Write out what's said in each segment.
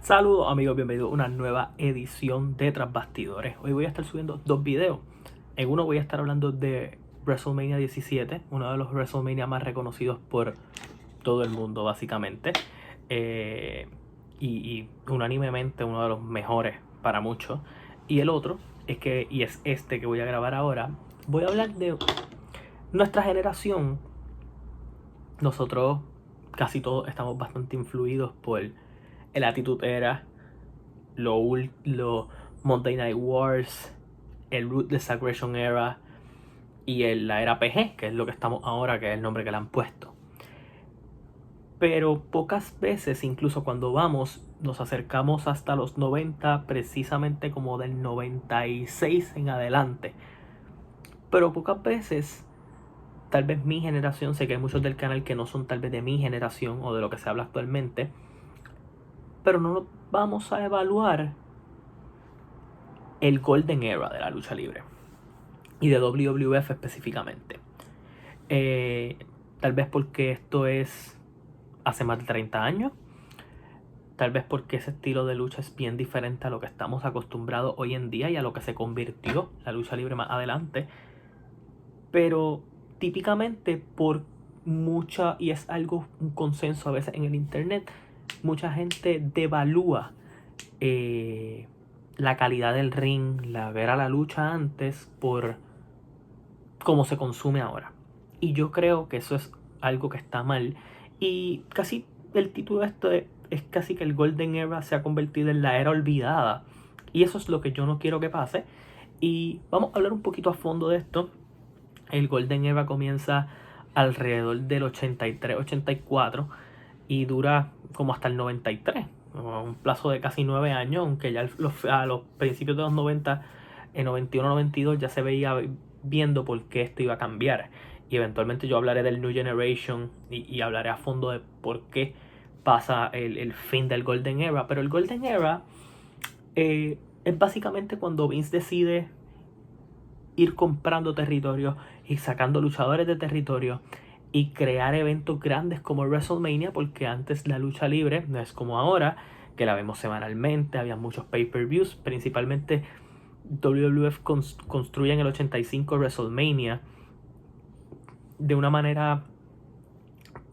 Saludos amigos, bienvenidos a una nueva edición de Tras Bastidores. Hoy voy a estar subiendo dos videos. En uno voy a estar hablando de WrestleMania 17, uno de los WrestleMania más reconocidos por todo el mundo básicamente. Y unánimemente uno de los mejores para muchos. Y el otro es este que voy a grabar ahora. Voy a hablar de nuestra generación. Nosotros casi todos estamos bastante influidos por el Attitude Era, lo Monday Night Wars, el Ruthless Aggression Era y la era PG, que es lo que estamos ahora, que es el nombre que le han puesto. Pero pocas veces, incluso cuando nos acercamos hasta los 90, precisamente como del 96 en adelante. Pero pocas veces, tal vez mi generación, sé que hay muchos del canal que no son tal vez de mi generación o de lo que se habla actualmente, pero no vamos a evaluar el Golden Era de la lucha libre y de WWF específicamente. Tal vez porque esto es hace más de 30 años, tal vez porque ese estilo de lucha es bien diferente a lo que estamos acostumbrados hoy en día y a lo que se convirtió la lucha libre más adelante, pero típicamente por mucha, y es algo, un consenso a veces en el internet, mucha gente devalúa la calidad del ring, ver a la lucha antes por cómo se consume ahora. Y yo creo que eso es algo que está mal. Y casi el título de esto es casi que el Golden Era se ha convertido en la era olvidada. Y eso es lo que yo no quiero que pase. Y vamos a hablar un poquito a fondo de esto. El Golden Era comienza alrededor del 83-84 y dura como hasta el 93. Un plazo de casi 9 años, aunque ya a los principios de los 90, en 91-92 ya se veía viendo por qué esto iba a cambiar. Y eventualmente yo hablaré del New Generation y hablaré a fondo de por qué pasa el fin del Golden Era. Pero el Golden Era es básicamente cuando Vince decide ir comprando territorios y sacando luchadores de territorio y crear eventos grandes como WrestleMania, porque antes la lucha libre no es como ahora, que la vemos semanalmente, había muchos pay-per-views, principalmente WWF construye en el 85 WrestleMania de una manera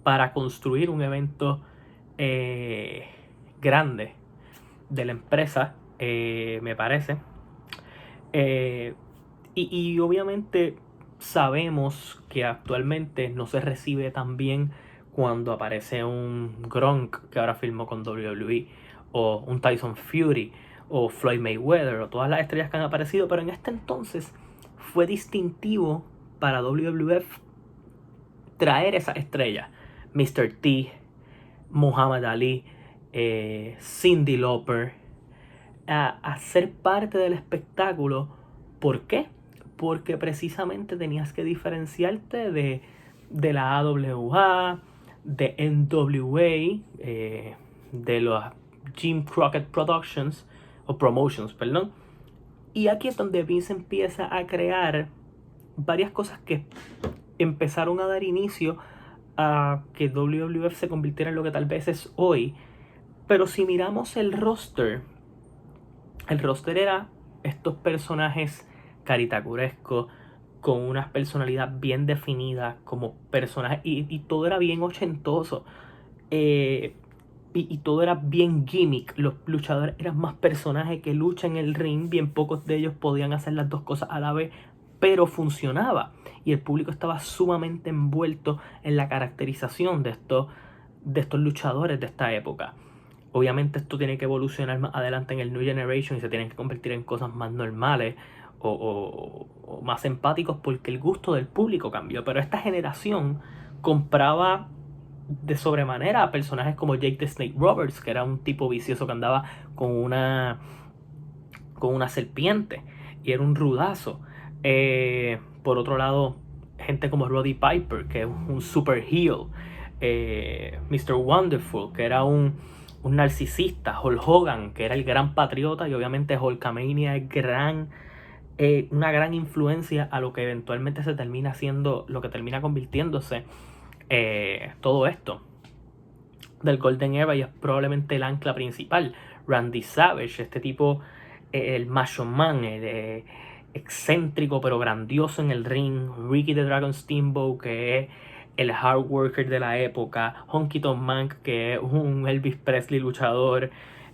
para construir un evento grande de la empresa, me parece. Y obviamente sabemos que actualmente no se recibe tan bien cuando aparece un Gronk que ahora filmó con WWE, o un Tyson Fury, o Floyd Mayweather, o todas las estrellas que han aparecido, pero en este entonces fue distintivo para WWF traer esa estrella. Mr. T, Muhammad Ali, Cyndi Lauper, a ser parte del espectáculo. ¿Por qué? Porque precisamente tenías que diferenciarte de la AWA, de NWA, de los Jim Crockett Productions, o Promotions, perdón. Y aquí es donde Vince empieza a crear varias cosas que empezaron a dar inicio a que WWF se convirtiera en lo que tal vez es hoy. Pero si miramos el roster era estos personajes caritacurescos, con una personalidad bien definida, como personajes, y todo era bien ochentoso. Y todo era bien gimmick. Los luchadores eran más personajes que lucha en el ring. Bien pocos de ellos podían hacer las dos cosas a la vez, pero funcionaba. Y el público estaba sumamente envuelto en la caracterización de estos luchadores de esta época. Obviamente esto tiene que evolucionar más adelante en el New Generation y se tienen que convertir en cosas más normales o más empáticos, porque el gusto del público cambió. Pero esta generación compraba de sobremanera a personajes como Jake the Snake Roberts, que era un tipo vicioso que andaba con una serpiente y era un rudazo. Por otro lado, gente como Roddy Piper, que es un super heel. Mr. Wonderful, que era un narcisista. Hulk Hogan, que era el gran patriota. Y obviamente Hulkamania es una gran influencia a lo que eventualmente se termina haciendo, lo que termina convirtiéndose todo esto. del Golden Era y es probablemente el ancla principal. Randy Savage, este tipo, el Macho Man, el excéntrico pero grandioso en el ring. Ricky the Dragon Steamboat, que es el hard worker de la época. Honky Tonk Man, que es un Elvis Presley luchador.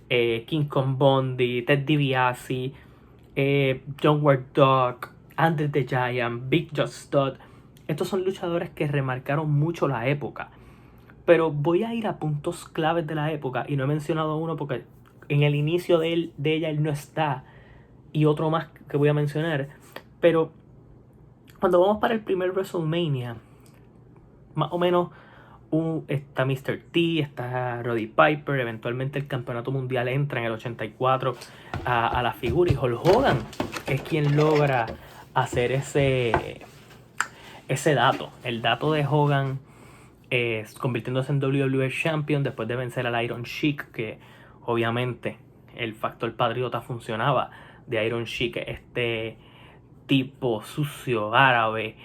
King Kong Bundy, Ted DiBiase, John Ward Dog, Andre the Giant, Big John Studd. Estos son luchadores que remarcaron mucho la época. Pero voy a ir a puntos claves de la época y no he mencionado uno porque en el inicio de ella él no está, y otro más que voy a mencionar. Pero cuando vamos para el primer WrestleMania, más o menos está Mr. T, está Roddy Piper, eventualmente el campeonato mundial entra en el 84 a la figura, y Hulk Hogan es quien logra hacer ese dato, el dato de Hogan convirtiéndose en WWE Champion después de vencer al Iron Sheik, que obviamente el factor patriota funcionaba de Iron Sheik, este tipo sucio árabe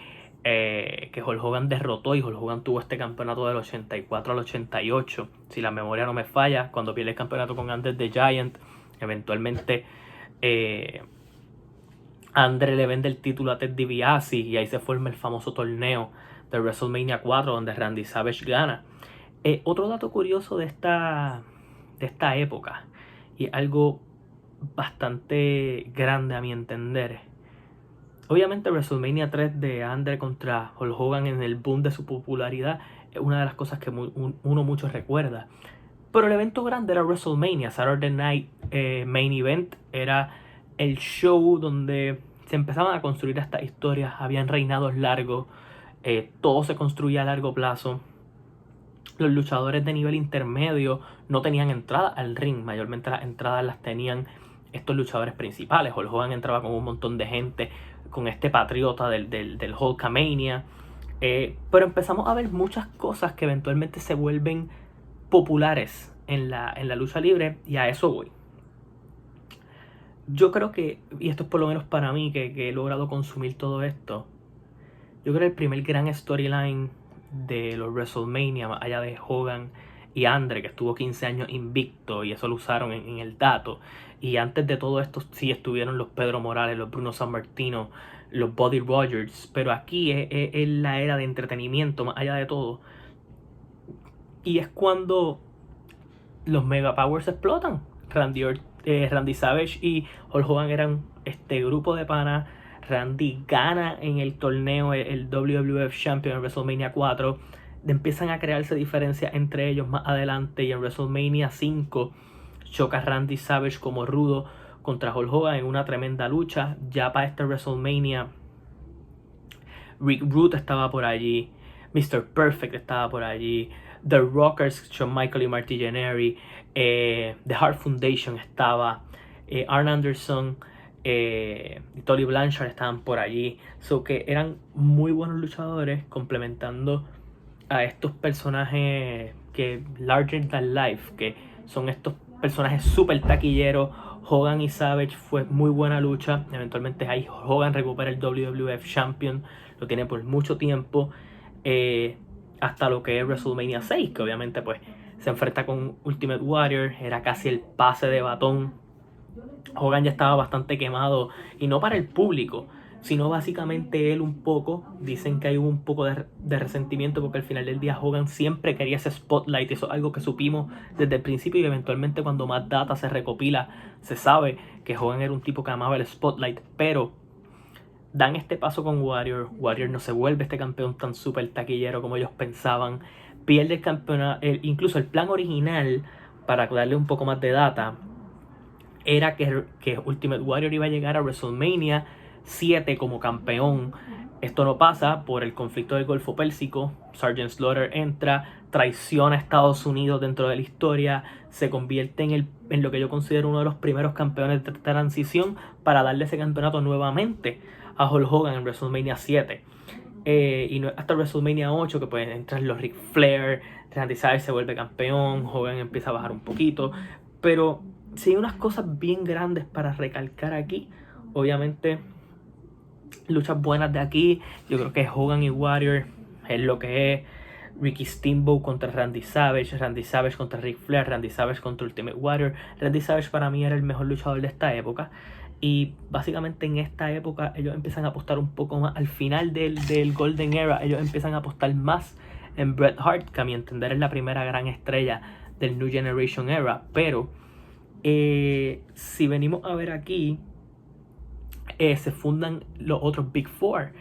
que Hulk Hogan derrotó, y Hulk Hogan tuvo este campeonato del 84 al 88, si la memoria no me falla, cuando pierde el campeonato con Andre the Giant. Eventualmente Andre le vende el título a Ted DiBiase y ahí se forma el famoso torneo de WrestleMania 4 donde Randy Savage gana. Otro dato curioso de esta época, y algo bastante grande a mi entender, obviamente WrestleMania 3 de Andre contra Hulk Hogan en el boom de su popularidad es una de las cosas que uno mucho recuerda. Pero el evento grande era WrestleMania, Saturday Night Main Event, era el show donde se empezaban a construir estas historias, habían reinados largos, todo se construía a largo plazo. Los luchadores de nivel intermedio no tenían entrada al ring, mayormente las entradas las tenían estos luchadores principales. Hulk Hogan entraba con un montón de gente, con este patriota del Hulkamania. Pero empezamos a ver muchas cosas que eventualmente se vuelven populares en la lucha libre, y a eso voy. Yo creo que, y esto es por lo menos para mí, que he logrado consumir todo esto, yo creo que el primer gran storyline de los WrestleMania, más allá de Hogan y Andre, que estuvo 15 años invicto, y eso lo usaron en el dato, y antes de todo esto sí estuvieron los Pedro Morales, los Bruno Sammartino, los Buddy Rogers, pero aquí es la era de entretenimiento, más allá de todo, y es cuando los Mega Powers explotan. Randy Savage y Hulk Hogan eran este grupo de panas. Randy gana en el torneo el WWF Champion en WrestleMania 4. Empiezan a crearse diferencias entre ellos más adelante, y en WrestleMania 5 choca Randy Savage como rudo contra Hulk Hogan en una tremenda lucha. Ya para este WrestleMania Rick Rude estaba por allí, Mr. Perfect estaba por allí, The Rockers, Shawn Michaels y Marty Jannetty, The Hart Foundation estaba, Arn Anderson y Tully Blanchard estaban por allí. So que eran muy buenos luchadores complementando a estos personajes que larger than life, que son estos personajes super taquilleros. Hogan y Savage fue muy buena lucha. Eventualmente ahí Hogan recupera el WWF Champion, lo tiene por mucho tiempo, hasta lo que es WrestleMania 6, que obviamente pues se enfrenta con Ultimate Warrior, era casi el pase de batón. Hogan ya estaba bastante quemado, y no para el público, sino básicamente él un poco. Dicen que hay un poco de resentimiento porque al final del día Hogan siempre quería ese spotlight. Eso es algo que supimos desde el principio, y eventualmente cuando más data se recopila se sabe que Hogan era un tipo que amaba el spotlight. Pero dan este paso con Warrior. Warrior no se vuelve este campeón tan súper taquillero como ellos pensaban. Pierde el campeonato. Incluso el plan original, para darle un poco más de data, era que Ultimate Warrior iba a llegar a WrestleMania 7 como campeón. Esto no pasa por el conflicto del Golfo Pérsico. Sergeant Slaughter entra, traiciona a Estados Unidos dentro de la historia, se convierte en lo que yo considero uno de los primeros campeones de transición para darle ese campeonato nuevamente a Hulk Hogan en WrestleMania 7. Y no, hasta WrestleMania 8 que pueden entrar los Ric Flair, Randy Savage se vuelve campeón, Hogan empieza a bajar un poquito. Pero sí hay unas cosas bien grandes para recalcar aquí. Obviamente luchas buenas de aquí, yo creo que Hogan y Warrior es lo que es. Ricky Steamboat contra Randy Savage contra Ric Flair, Randy Savage contra Ultimate Warrior. Randy Savage para mí era el mejor luchador de esta época. Y básicamente en esta época ellos empiezan a apostar un poco más. Al final del Golden Era, ellos empiezan a apostar más en Bret Hart, que a mi entender es la primera gran estrella del New Generation Era. Pero si venimos a ver aquí, se fundan los otros Big Four.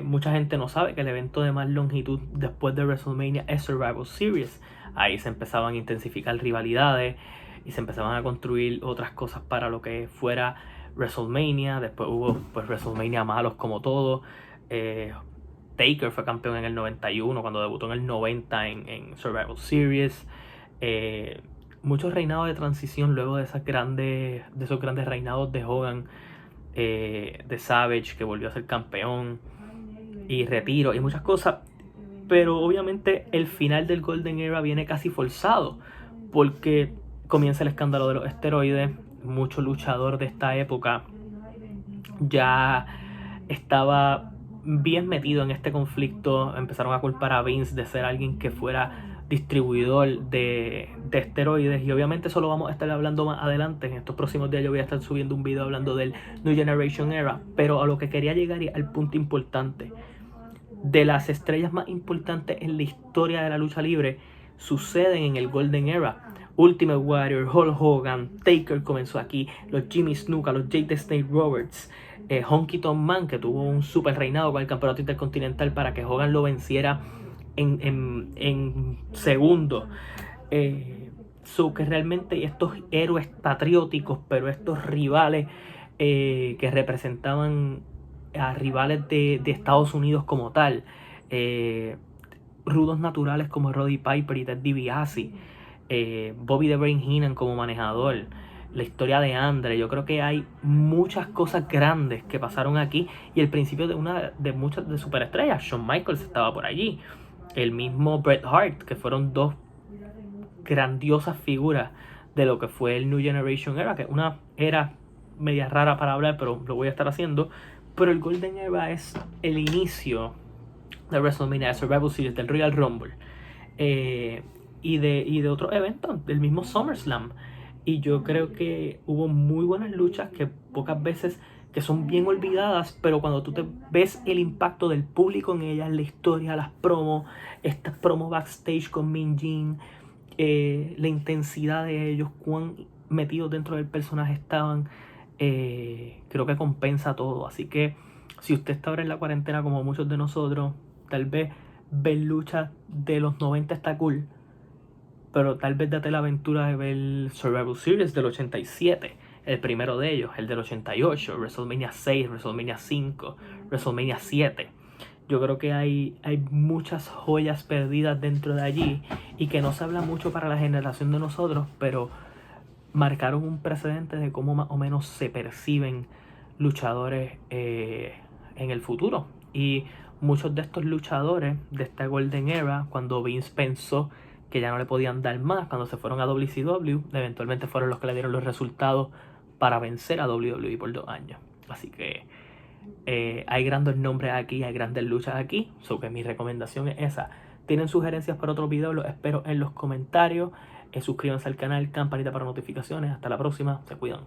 Mucha gente no sabe que el evento de más longitud después de WrestleMania es Survivor Series. Ahí se empezaban a intensificar rivalidades y se empezaban a construir otras cosas para lo que fuera WrestleMania. Después hubo pues WrestleMania malos como todo. Taker fue campeón en el 91 cuando debutó en el 90 en Survivor Series. Muchos reinados de transición luego de esos grandes reinados de Hogan, de Savage, que volvió a ser campeón, y retiro y muchas cosas. Pero obviamente el final del Golden Era viene casi forzado porque comienza el escándalo de los esteroides. Mucho luchador de esta época ya estaba bien metido en este conflicto. Empezaron a culpar a Vince de ser alguien que fuera distribuidor de esteroides, y obviamente eso lo vamos a estar hablando más adelante. En estos próximos días yo voy a estar subiendo un video hablando del New Generation Era, pero a lo que quería llegar y al punto importante: de las estrellas más importantes en la historia de la lucha libre suceden en el Golden Era. Ultimate Warrior, Hulk Hogan, Taker comenzó aquí, los Jimmy Snuka, los Jake the Snake Roberts, Honky Tonk Man, que tuvo un super reinado con el campeonato intercontinental para que Hogan lo venciera en segundo. Que realmente estos héroes patrióticos, pero estos rivales que representaban a rivales de Estados Unidos como tal, rudos naturales como Roddy Piper y Ted DiBiase, Bobby the Brain Heenan como manejador, la historia de Andre. Yo creo que hay muchas cosas grandes que pasaron aquí, y el principio de muchas de superestrellas. Shawn Michaels estaba por allí, el mismo Bret Hart, que fueron dos grandiosas figuras de lo que fue el New Generation Era, que una era media rara para hablar, pero lo voy a estar haciendo. Pero el Golden Era es el inicio de WrestleMania, de Survivor Series, del Royal Rumble, y de otros eventos, del mismo SummerSlam. Y yo creo que hubo muy buenas luchas que pocas veces, que son bien olvidadas, pero cuando tú te ves el impacto del público en ellas, la historia, las promos, estas promos backstage con Mean Gene, la intensidad de ellos, cuán metidos dentro del personaje estaban, creo que compensa todo. Así que si usted está ahora en la cuarentena como muchos de nosotros, tal vez ver luchas de los 90 está cool, pero tal vez date la aventura de ver Survivor Series del 87, el primero de ellos, el del 88, WrestleMania 6, WrestleMania 5, WrestleMania 7. Yo creo que hay muchas joyas perdidas dentro de allí y que no se habla mucho para la generación de nosotros, pero marcaron un precedente de cómo más o menos se perciben luchadores en el futuro. Y muchos de estos luchadores de esta Golden Era, cuando Vince pensó que ya no le podían dar más, cuando se fueron a WCW, eventualmente fueron los que le dieron los resultados para vencer a WWE por 2 años. Así que hay grandes nombres aquí, hay grandes luchas aquí, so que mi recomendación es esa. Tienen sugerencias para otro video, los espero en los comentarios. Suscríbanse al canal, campanita para notificaciones. Hasta la próxima, se cuidan.